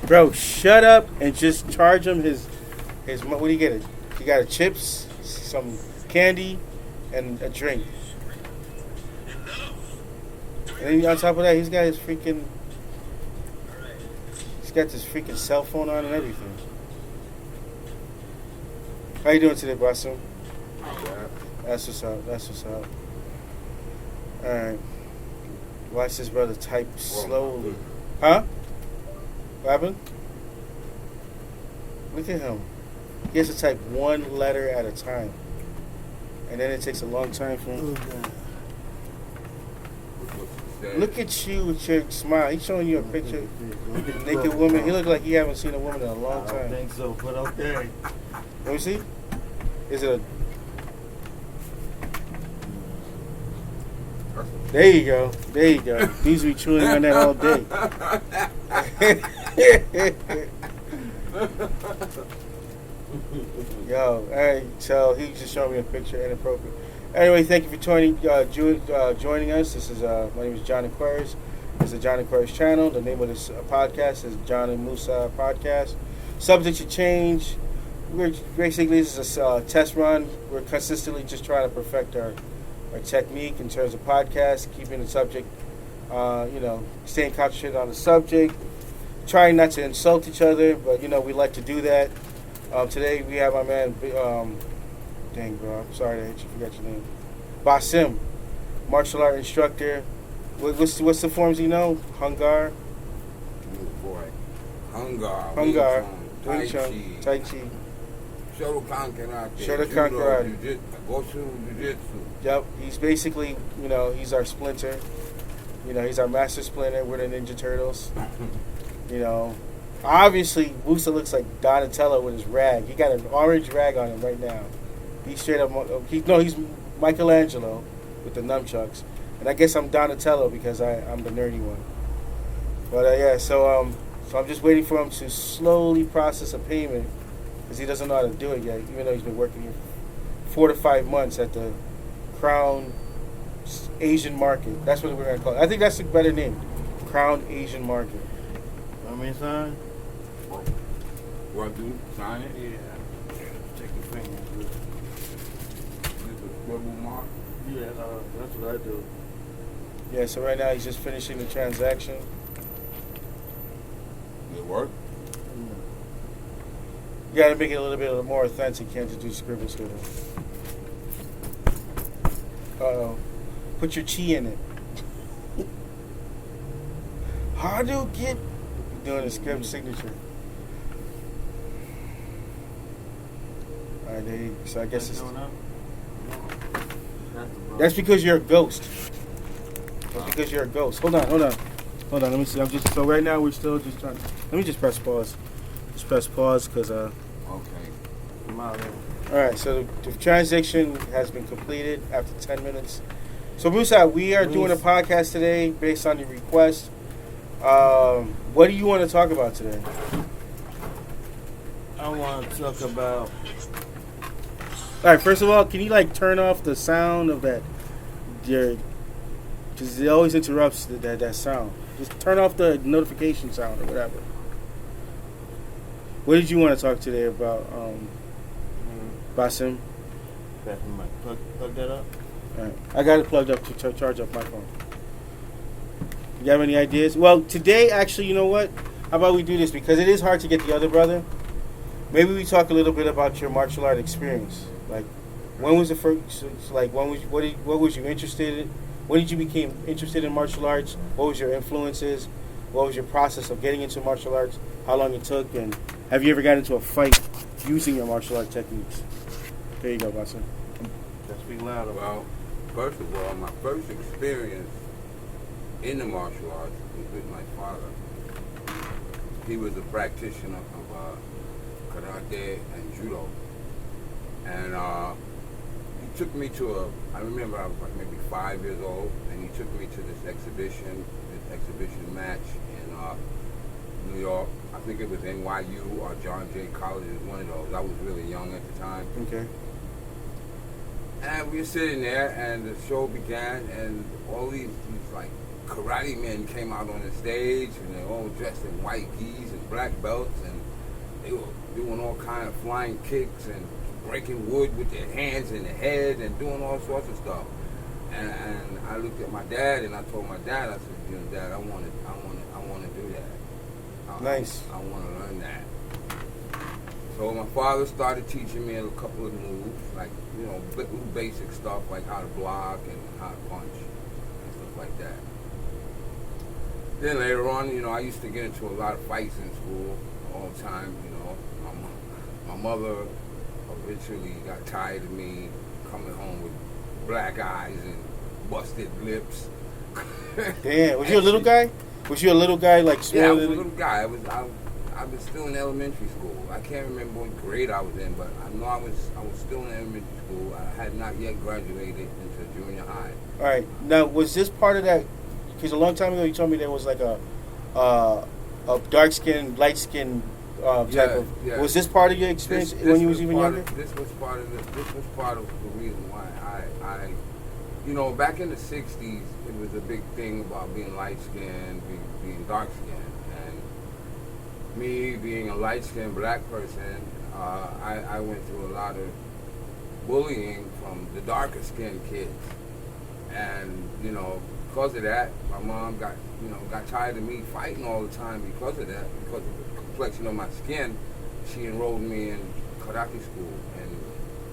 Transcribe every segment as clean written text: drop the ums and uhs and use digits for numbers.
Bro, shut up and just charge him his. What do you get? You got a chips, some candy, and a drink. And then on top of that, he's got his freaking. He's got this freaking cell phone on and everything. How you doing today, Basim? That's what's up. That's what's up. All right. Watch this brother type slowly. Huh? What happened? Look at him. He has to type one letter at a time. And then it takes a long time for him. Look at you with your smile. He's showing you a picture of a naked woman. He looks like he haven't seen a woman in a long time. I don't think so, but okay. Let me see. Is it a... There you go. There you go. These be chewing on that all day. Yo, all right. So he just showed me a picture, inappropriate. Anyway, thank you for joining us. This is my name is John Aquarius. It's the John Aquarius channel. The name of this podcast is John and Moosah podcast. Subject to change. We're basically, this is a test run. We're consistently just trying to perfect our technique in terms of podcast, keeping the subject, staying concentrated on the subject, trying not to insult each other, but we like to do that. Today we have my man, dang bro, I'm sorry that you forgot your name, Basim, martial art instructor. What's the forms you know? Hungar. Boy, Hungar. Wing Chun, Tai Chi. Shotokan Karate. Shotokan Karate. Goshu Jiu-Jitsu. Yep, he's basically, he's our splinter. He's our master splinter. We're the Ninja Turtles. Obviously, Moosah looks like Donatello with his rag. He got an orange rag on him right now. He's straight up, he's Michelangelo with the nunchucks. And I guess I'm Donatello because I'm the nerdy one. But so I'm just waiting for him to slowly process a payment because he doesn't know how to do it yet, even though he's been working here 4 to 5 months at the Crown Asian Market. That's what we're going to call it. I think that's a better name. Crown Asian Market. Want me to sign? What, do? Sign it? Yeah. Take your finger. Is this a scribble mark? Yeah, that's what I do. Yeah, so right now he's just finishing the transaction. Does it work? You got to make it a little bit more authentic. You can't just do scribbles with it. Uh-oh. Put your chi in it. How do you get... Doing a script signature. Alright, there you go. So I guess it's... That's because you're a ghost. That's because you're a ghost. Hold on. Let me see. So right now we're still just trying... Let me just press pause. Just press pause because... Okay. I'm out there. Alright, so the transaction has been completed after 10 minutes. So Moosah, we are doing a podcast today based on your request. What do you want to talk about today? I want to talk about... Alright, first of all, can you turn off the sound of that? Because it always interrupts that sound. Just turn off the notification sound or whatever. What did you want to talk today about, Basim? Plug that up. Alright, I got it plugged up to charge up my phone. You have any ideas? Well, today, actually, you know what? How about we do this? Because it is hard to get the other brother. Maybe we talk a little bit about your martial art experience. When was the first? What was you interested in? When did you become interested in martial arts? What was your influences? What was your process of getting into martial arts? How long it took? And have you ever got into a fight using your martial art techniques? There you go, Basim. Let's speak louder. Well, first of all, my first experience in the martial arts was with my father. He was a practitioner of karate and judo. And he took me to I remember I was maybe 5 years old, and he took me to this exhibition match in New York. I think it was NYU or John Jay College. It was one of those. I was really young at the time. Okay. And we were sitting there, and the show began, and all these karate men came out on the stage, and they're all dressed in white gis and black belts, and they were doing all kind of flying kicks and breaking wood with their hands and their head and doing all sorts of stuff. And I looked at my dad, and I told my dad, I said, you know, Dad, I want to do that. Nice. I want to learn that. So my father started teaching me a couple of moves, like, you know, basic stuff like how to block and how to punch and stuff like that. Then later on, you know, I used to get into a lot of fights in school all the time. You know, my mother eventually got tired of me coming home with black eyes and busted lips. Damn, was you a little guy? Was you a little guy like smaller? Yeah, I was a little guy. I was still in elementary school. I can't remember what grade I was in, but I know I was still in elementary school. I had not yet graduated into junior high. All right. Now, was this part of that? Because a long time ago, you told me there was like a dark skin, light skin type of. Yeah. Was this part of your experience when you was even younger? This was part of the reason why I you know, back in the '60s, it was a big thing about being light skinned, being dark skinned, and me being a light skinned black person, I went through a lot of bullying from the darker skinned kids, and you know, because of that, my mom got tired of me fighting all the time because of that, because of the complexion of my skin. She enrolled me in karate school, and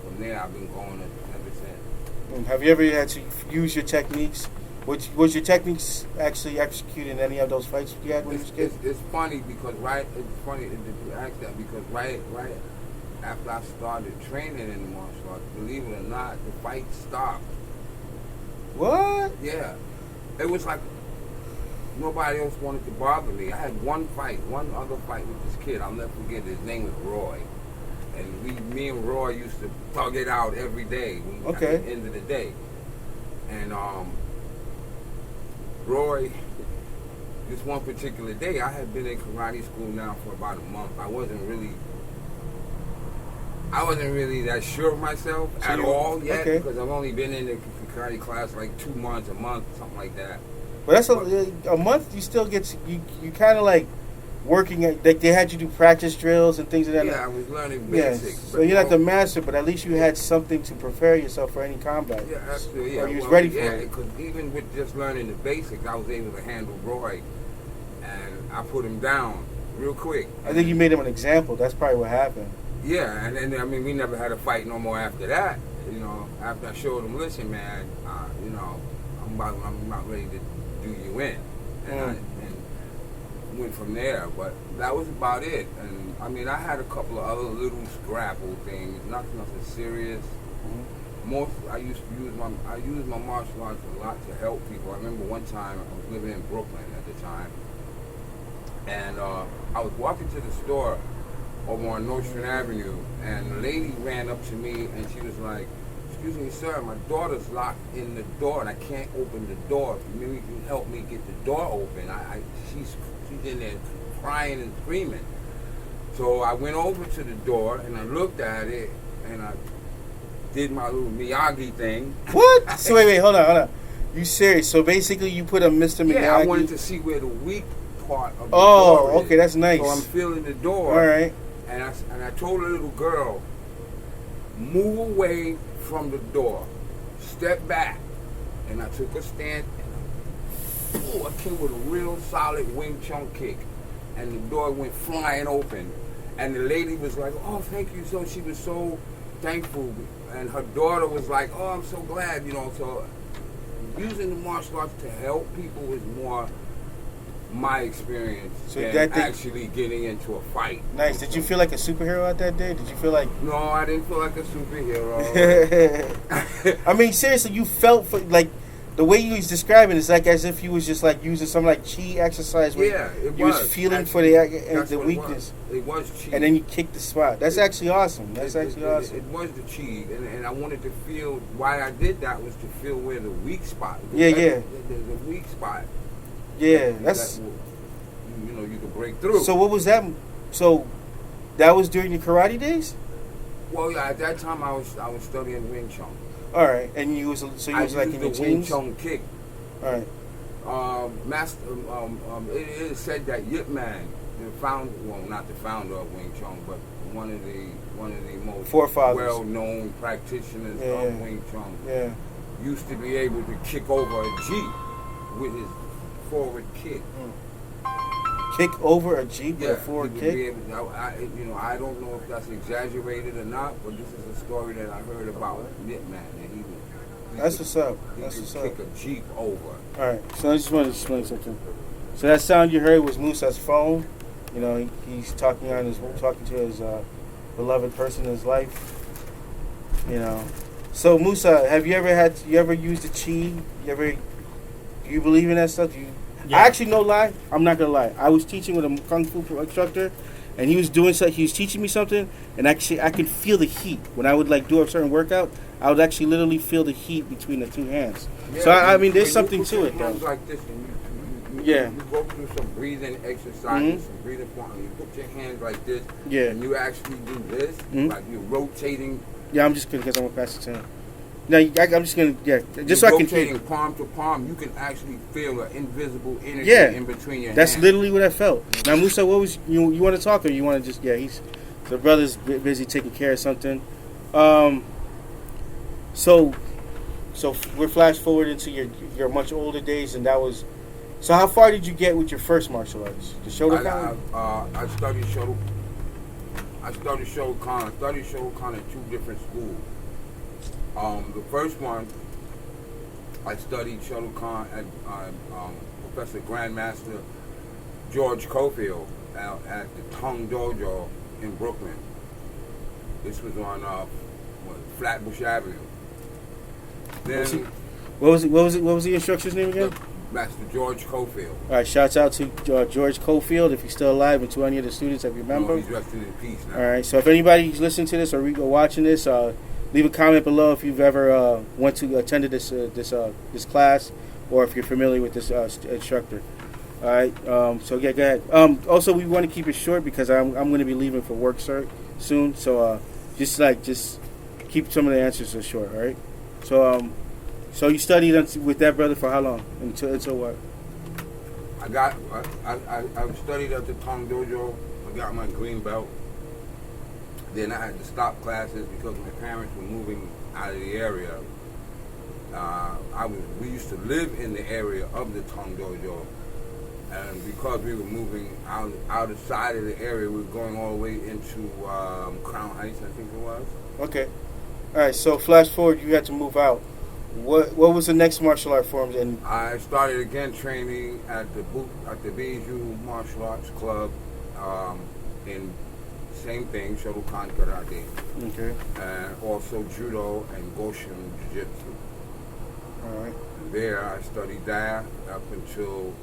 from there I've been going ever since. Have you ever had to use your techniques? Was your techniques actually executed in any of those fights you had when you was a kid? It's funny because that you ask that because right after I started training in the martial arts, believe it or not, the fight stopped. What? Yeah. It was like nobody else wanted to bother me. I had one other fight with this kid. I'll never forget. His name was Roy. And me and Roy used to thug it out every day at the end of the day. And Roy, this one particular day, I had been in karate school now for about a month. I wasn't really that sure of myself at all yet because I've only been in the karate class like 2 months, a month, something like that. But that's a month. You still get you kind of like working at, like they had you do practice drills and things of that. Yeah, I was learning basics. So you're not the master, but at least you had something to prepare yourself for any combat. Yeah, absolutely. Yeah. Or you was ready for it. Yeah, because even with just learning the basics, I was able to handle Roy, and I put him down real quick. I think you made him an example. That's probably what happened. Yeah, and then I mean we never had a fight no more after that. You know, after I showed him, listen, man, you know, I'm about ready to do you in, and went from there. But that was about it. And I mean, I had a couple of other little scrabble things, nothing serious. Most I used my martial arts a lot to help people. I remember one time I was living in Brooklyn at the time, and I was walking to the store over on Nostrand Avenue, and the lady ran up to me and she was like, "Excuse me, sir, my daughter's locked in the door and I can't open the door. Maybe you can help me get the door open. She's in there crying and screaming." So I went over to the door and I looked at it and I did my little Miyagi thing. What? So wait, hold on. You serious? So basically you put a Mr. Miyagi? Yeah, I wanted to see where the weak part of the door is. Oh, okay, that's nice. So I'm feeling the door. All right. And I told the little girl, move away from the door, step back. And I took a stance and I came with a real solid Wing Chun kick. And the door went flying open. And the lady was like, "Oh, thank you." So she was so thankful. And her daughter was like, "Oh, I'm so glad," you know. So using the martial arts to help people is more my experience than actually getting into a fight. Nice. Did you feel like a superhero out that day? Did you feel like... No, I didn't feel like a superhero. I mean, seriously, you felt like the way you was describing it's like as if you was just like using some like chi exercise where you was feeling for the weakness. It was chi. And then you kicked the spot. That's actually awesome. That's actually awesome. It was the chi, and I wanted to feel. Why I did that was to feel where the weak spot. The weak spot. Yeah, that's you know you can break through. So what was that? So that was during your karate days? Well, yeah. At that time, I was studying Wing Chun. All right, and you was like in your the teens? Wing Chun kick. All right. Master, it is said that Yip Man, not the founder of Wing Chun, but one of the most Forefathers. well-known practitioners Yeah. of Wing Chun, Yeah. used to be able to kick over a Jeep with his forward kick. Kick over a Jeep with a He forward would kick? be able to, I don't know if that's exaggerated or not, but this is a story that I heard about Yip Man, and he That's what's up. He That's could what's up. kick a Jeep over. All right, so I just want to explain something. So that sound you heard was Moosah's phone. You know, he's talking to his beloved person in his life. You know, so Moosah, have you ever used a chi? Do you believe in that stuff? Yeah. I actually, no lie, I'm not gonna lie. I was teaching with a kung fu instructor, and he was doing something. He was teaching me something, and actually, I could feel the heat when I would like do a certain workout. I would actually literally feel the heat between the two hands. Yeah, So I mean, when there's you something put to your it, hands though. like this, and Yeah. you go through some breathing exercises, Mhm. some breathing form, and you put your hands like this, Yeah. and you actually do this, Mhm. like you're rotating. Yeah, I'm just gonna because I'm gonna pass it to him. No, I'm just gonna just so you're I can rotating feel. palm to palm. You can actually feel an invisible energy Yeah. in between your That's hands. literally what I felt. Now, Moosah, what was you want to talk or you want to just he's the brother's busy taking care of something. So we're flash forward into your much older days, and that was. So how far did you get with your first martial arts? The Shotokan? I studied Shotokan. I studied Shotokan in two different schools. The first one, I studied Shotokan at Professor Grandmaster George Cofield at the Tongue Dojo in Brooklyn. This was on Flatbush Avenue. Then What was the instructor's name again? Master George Cofield. All right, shouts out to George Cofield if he's still alive, and to any of the students if you remember. No, he's resting in peace now. All right, so if anybody's listening to this or watching this, leave a comment below if you've ever attended this class, or if you're familiar with this instructor. All right, so yeah, go ahead. Also, we want to keep it short because I'm going to be leaving for work soon. So just keep some of the answers short. All right. So you studied with that brother for how long? Until what? I studied at the Tongue Dojo. I got my green belt. Then I had to stop classes because my parents were moving out of the area. We used to live in the area of the Tongue Dojo, and because we were moving out the side of the area, we were going all the way into Crown Heights, I think it was. Okay. All right. So flash forward, you had to move out. What was the next martial art forms? And I started again training at the Bijou Martial Arts Club, in same thing, Shotokan Karate, okay. and also Judo and Goshin Jiu-Jitsu. All right. And there I studied that up until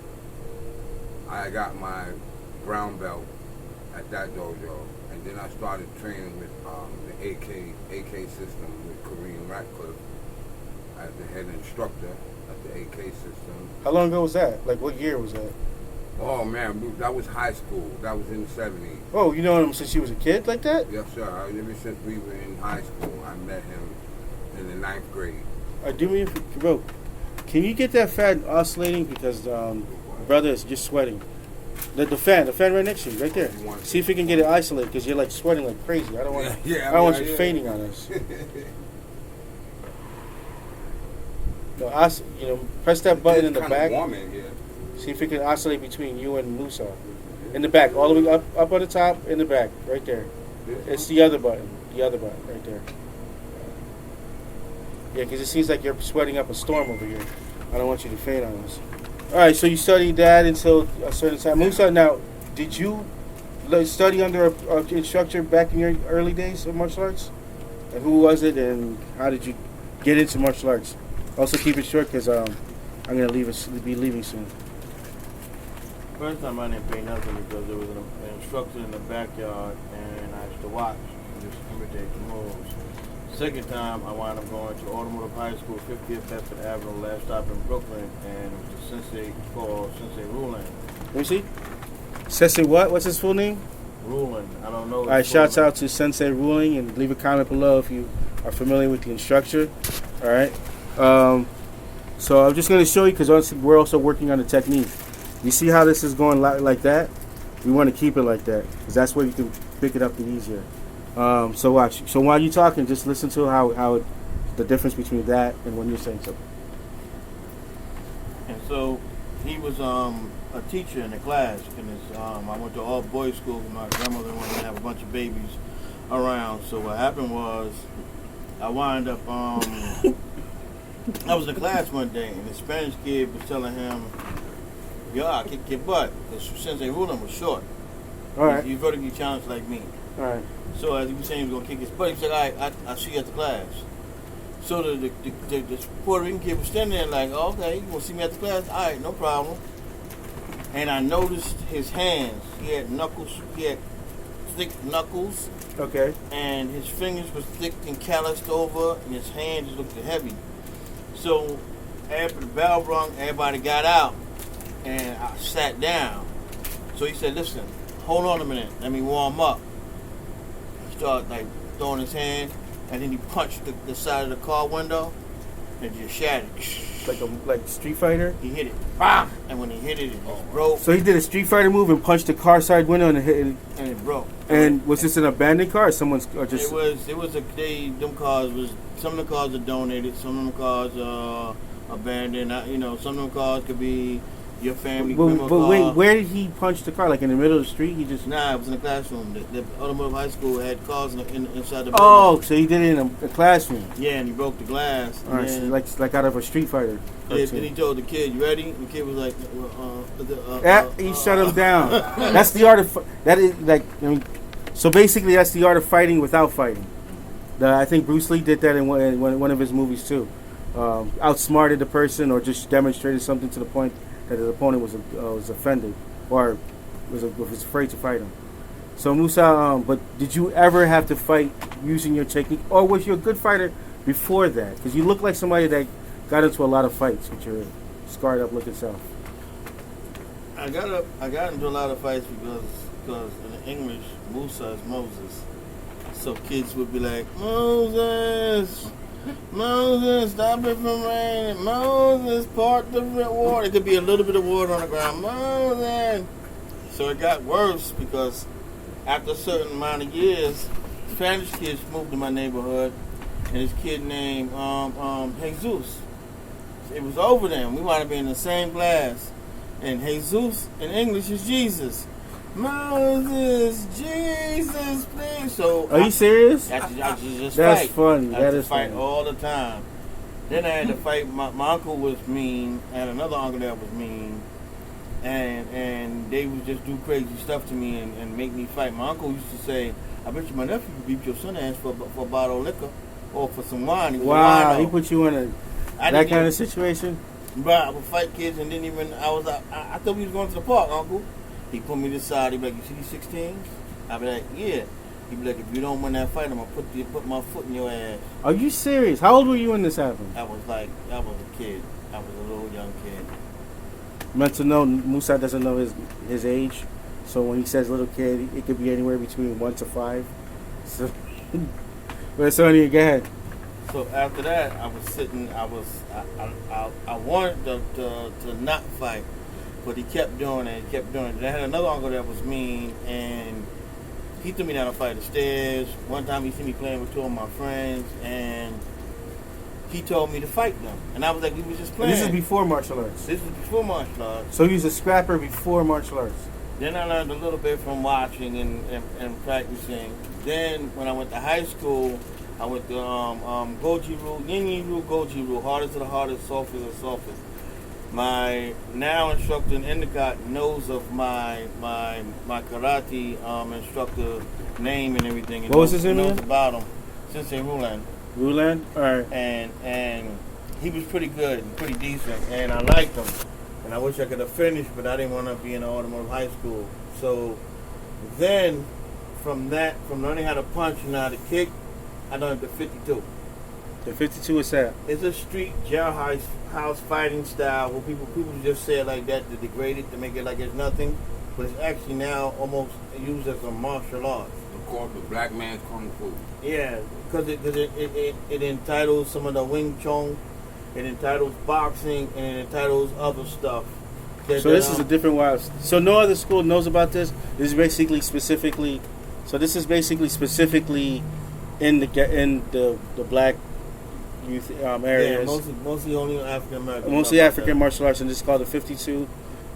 I got my brown belt at that dojo, and then I started training with the AK system with Kareem Ratcliffe as the head instructor at the AK system. How long ago was that? Like, what year was that? Oh man, that was high school. That was in the 70s. Oh, you know him since he was a kid like that? Yes, sir. Ever since we were in high school, I met him in the 9th grade. Do me a favor, bro. Can you get that fan oscillating because brother is just sweating? The fan right next to you, right there. See if we can get it isolated because you're like sweating like crazy. I don't want I don't want you fainting on us. No, press that button in the back. Warm in here. See if it can oscillate between you and Moosah. In the back, all the way up on the top, in the back, right there. It's the other button. Right there. Yeah, because it seems like you're sweating up a storm over here. I don't want you to faint on us. All right, so you studied that until a certain time. Moosah, now, did you study under an instructor back in your early days of martial arts? And who was it, and how did you get into martial arts? Also, keep it short because I'm going to be leaving soon. First time I didn't pay nothing because there was an instructor in the backyard and I used to watch and just imitate the moves. Second time I wound up going to Automotive High School, 50th Bedford Avenue, last stop in Brooklyn, and it was a sensei called Sensei Rulin. Let me see. Sensei what? What's his full name? Rulin. I don't know. All right, shouts out to Sensei Ruling, and leave a comment below if you are familiar with the instructor. All right. So I'm just going to show you because we're also working on the technique. You see how this is going like that? We want to keep it like that because that's where you can pick it up the easier. So watch. So while you're talking, just listen to the difference between that and when you're saying something. And so he was a teacher in the class. And I went to all boys school. My grandmother wanted to have a bunch of babies around. So what happened was I wound up. I was in class one day, and the Spanish kid was telling him, "Yo, I kick your butt." Because Sensei Rulen was short. All right. He's vertically challenged like me. All right. So as he was saying he was gonna kick his butt, he said, "All right, I'll see you at the class." So the Puerto Rican kid was standing there like, oh, "Okay, you gonna see me at the class? All right, no problem." And I noticed his hands. He had knuckles. He had thick knuckles. Okay. And his fingers was thick and calloused over, and his hands looked heavy. So after the bell rung, everybody got out, and I sat down. So he said, "Listen, hold on a minute. Let me warm up." He started like throwing his hand, and then he punched the side of the car window, and just shattered. Like Street Fighter. He hit it, bam! And when he hit it, it just broke. So he did a Street Fighter move and punched the car side window and it hit it. And it broke. And was this an abandoned car or someone's or just? Them cars was, some of the cars are donated, some of the cars are abandoned. Some of them cars could be your family. But wait, where did he punch the car? Like in the middle of the street? He just. Nah, it was in the classroom. The automotive high school had cars inside the building. Oh, so he did it in a classroom. Yeah, and he broke the glass. All right, so like out of a Street Fighter. Then he told the kid, "You ready?" And the kid was like, He shut him down. That's the art of that is like. I mean, so basically, that's the art of fighting without fighting. I think Bruce Lee did that in one of his movies too. Outsmarted the person or just demonstrated something to the point that his opponent was offended or was afraid to fight him. So Moosah, but did you ever have to fight using your technique, or was you a good fighter before that? Because you look like somebody that got into a lot of fights with your scarred up looking self. I got into a lot of fights because in English, Moosah is Moses. So kids would be like, "Moses, Moses, stop it from raining. Moses, part the water." It could be a little bit of water on the ground. Moses. So it got worse because after a certain amount of years, Spanish kids moved to my neighborhood, and this kid named Jesus. It was over them. We might have been in the same class. And Jesus in English is Jesus. Moses, Jesus, please. So are you serious? I just That's fight. funny. I just fight all the time. Then I had to fight. My uncle was mean. I had another uncle that was mean, and they would just do crazy stuff to me and make me fight. My uncle used to say, "I bet you my nephew could beat your son ass for a bottle of liquor or for some wine." Wow, he put you in that kind of situation. But I would fight kids and didn't even. I thought we was going to the park, Uncle. He put me to the side. He'd be like, "You see these 16s?" I'd be like, "Yeah." He'd be like, "If you don't win that fight, I'm gonna put my foot in your ass." Are you serious? How old were you when this happened? I was a kid. I was a little young kid. Meant to know, Moosah doesn't know his age, so when he says little kid, it could be anywhere between 1 to 5. So, but it's only go ahead. So after that, I was sitting. I wanted to not fight, but he kept doing it. I had another uncle that was mean, and he threw me down a flight of stairs. One time he seen me playing with two of my friends, and he told me to fight them. And I was like, we were just playing. And this is before martial arts. This is before martial arts. So he was a scrapper before martial arts. Then I learned a little bit from watching and practicing. Then when I went to high school, I went to Goji Rule, Yin Rule, Goji Rule, hardest of the hardest, softest of the softest. My now instructor in Endicott knows of my karate instructor name and everything. What was his name? Knows about him. Sensei Rulen. Rulen? All right. And he was pretty good and pretty decent, and I liked him. And I wish I could have finished, but I didn't want to be in automotive high school. So then, from learning how to punch and how to kick, I learned the 52. The 52 is that? It's a street jailhouse fighting style where people just say it like that to degrade it, to make it like it's nothing. But it's actually now almost used as a martial art. It's called the black man's kung fu. Yeah, because it entitles some of the Wing Chun it entitles boxing, and it entitles other stuff. So this is a different way. So no other school knows about this. This is basically specifically. So this is basically specifically in the black youth areas. Yeah, mostly only African American. Mostly African martial arts, and this is called the 52.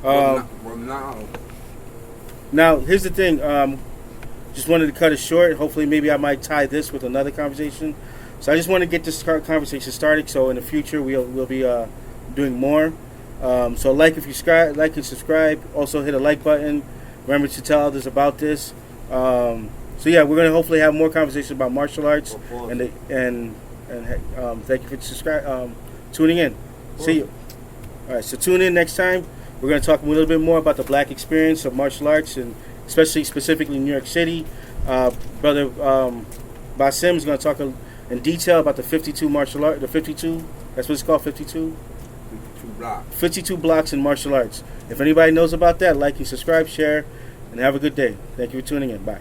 Well, Now here's the thing. Just wanted to cut it short. Hopefully, maybe I might tie this with another conversation. So I just want to get this conversation started. So in the future, we'll be doing more. So like and subscribe. Also hit a like button. Remember to tell others about this. So yeah, we're gonna hopefully have more conversations about martial arts. And thank you for tuning in. See you. All right. So tune in next time. We're gonna talk a little bit more about the black experience of martial arts, and specifically in New York City. Brother Basim is gonna talk in detail about the 52 martial art. The 52. That's what it's called. 52. 52 blocks in martial arts. If anybody knows about that, like and subscribe, share, and have a good day. Thank you for tuning in. Bye.